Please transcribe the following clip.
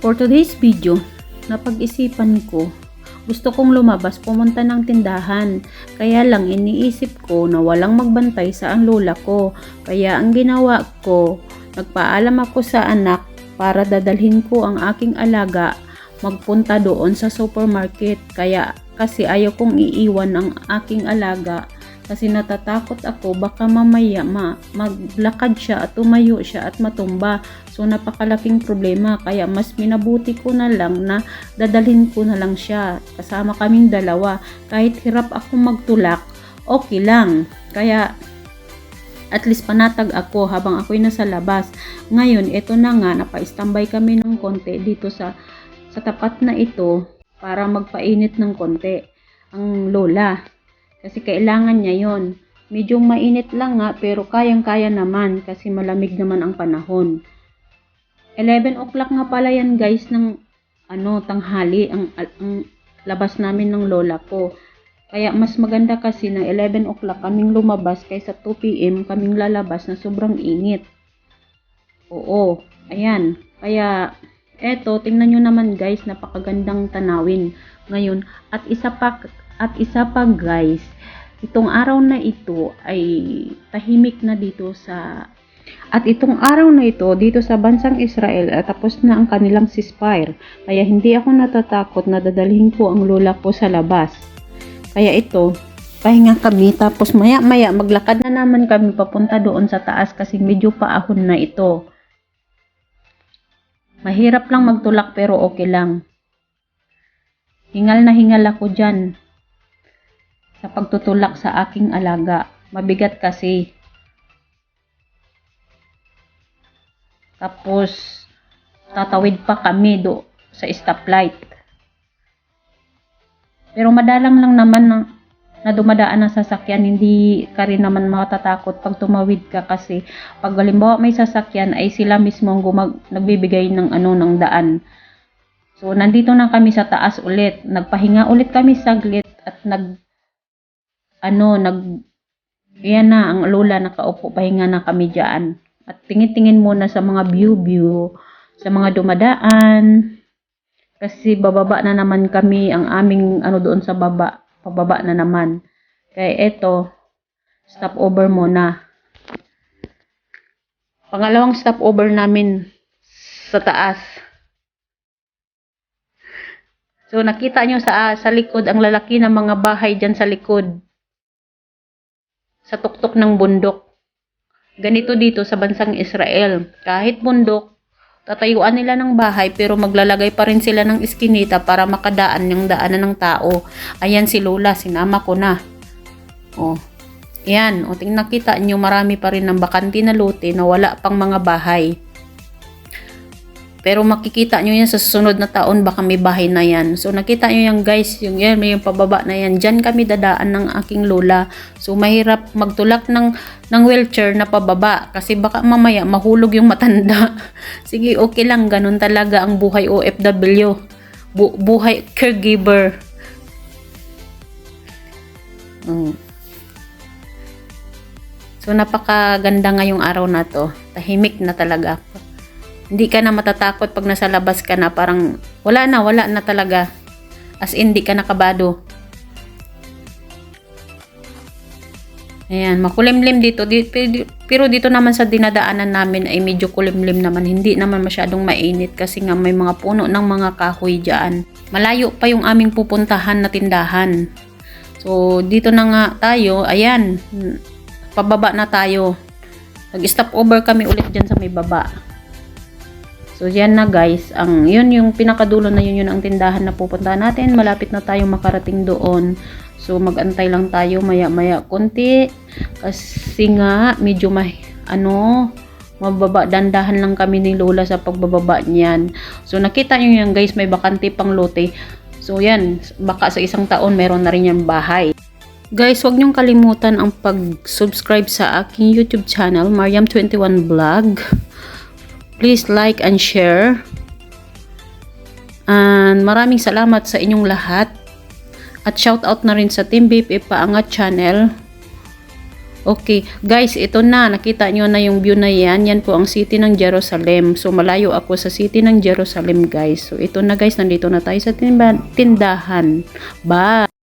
For today's video, napag-isipan ko, gusto kong lumabas pumunta ng tindahan. Kaya lang iniisip ko na walang magbantay sa ang lola ko. Kaya ang ginawa ko, nagpaalam ako sa anak para dadalhin ko ang aking alaga magpunta doon sa supermarket. Kasi ayaw kong iiwan ang aking alaga. Kasi natatakot ako baka mamaya maglakad siya at tumayo siya at matumba. So napakalaking problema, kaya mas minabuti ko na lang na dadalhin ko na lang siya. Kasama kaming dalawa. Kahit hirap ako magtulak, okay lang. Kaya at least panatag ako habang ako'y nasa labas. Ngayon, ito na nga, napa-standby kami ng konti dito sa tapat na ito para magpainit ng konti ang lola. Kasi kailangan niya yon. Medyo mainit lang nga pero kayang-kaya naman kasi malamig naman ang panahon. 11 o'clock nga pala yan guys ng tanghali ang labas namin ng lola ko. Kaya mas maganda kasi na 11 o'clock kaming lumabas kaysa 2 PM kaming lalabas na sobrang init. Oo, ayan. Kaya eto, tingnan nyo naman guys, napakagandang tanawin ngayon. At isa pa guys, itong araw na ito ay tahimik na dito itong araw na ito dito sa bansang Israel at tapos na ang kanilang ceasefire. Kaya hindi ako natatakot na dadalhin ko ang lola ko sa labas. Kaya ito, pahinga kami tapos maya maglakad na naman kami papunta doon sa taas kasi medyo paahon na ito. Mahirap lang magtulak pero okay lang. Hingal na hingal ako dyan sa pagtutulak sa aking alaga. Mabigat kasi. Tapos, tatawid pa kami sa stoplight. Pero madalang lang naman na dumadaan ng sasakyan. Hindi ka rin naman matatakot pag tumawid ka kasi pag halimbawa may sasakyan ay sila mismo ang nagbibigay ng daan. So, nandito na kami sa taas ulit. Nagpahinga ulit kami saglit at yan na, ang lola nakaupo, pahinga na kami dyan. At tingin-tingin muna sa mga view, sa mga dumadaan. Kasi bababa na naman kami, ang aming doon sa baba, pababa na naman. Kaya eto, stopover muna. Pangalawang stopover namin sa taas. So nakita nyo sa likod, ang lalaki ng mga bahay dyan sa likod. Sa tuktok ng bundok. Ganito dito sa bansang Israel. Kahit bundok, tatayuan nila ng bahay pero maglalagay pa rin sila ng iskinita para makadaan yung daanan ng tao. Ayan si Lola, sinama ko na. Oh. Yan, tingnan, nakita nyo marami pa rin ng bakanti na lote na wala pang mga bahay. Pero makikita nyo yan sa susunod na taon, baka may bahay na yan. So nakita nyo yan guys, yung pababa na yan. Diyan kami dadaan ng aking lola. So mahirap magtulak ng wheelchair na pababa. Kasi baka mamaya mahulog yung matanda. Sige, okay lang. Ganun talaga ang buhay OFW. Buhay caregiver. So napakaganda ngayong araw na to. Tahimik na talaga. Hindi ka na matatakot pag nasa labas ka na, parang wala na talaga. As in, hindi ka nakabado. Ayan, makulimlim dito. Pero dito naman sa dinadaanan namin ay medyo kulimlim naman. Hindi naman masyadong mainit kasi nga may mga puno ng mga kahoy dyan. Malayo pa yung aming pupuntahan na tindahan. So, dito na nga tayo. Ayan, pababa na tayo. Nag-stop over kami ulit dyan sa may baba. So, yan na guys. Yun yung pinakadulo na yun ang tindahan na pupuntahan natin. Malapit na tayo makarating doon. So, mag-antay lang tayo maya-maya konti. Kasi nga, medyo mababa. Dandahan lang kami ni Lola sa pagbababa niyan. So, nakita nyo yan guys, may bakante pang lote. So, yan. Baka sa isang taon, meron na rin yan bahay. Guys, huwag niyong kalimutan ang pag-subscribe sa aking YouTube channel, Mariam21 Vlog. Please like and share. And maraming salamat sa inyong lahat. At shout out na rin sa Team BFF Paangat Channel. Okay, guys, ito na. Nakita nyo na yung view na yan. Yan po ang city ng Jerusalem. So, malayo ako sa city ng Jerusalem, guys. So, ito na guys. Nandito na tayo sa tindahan. Bye!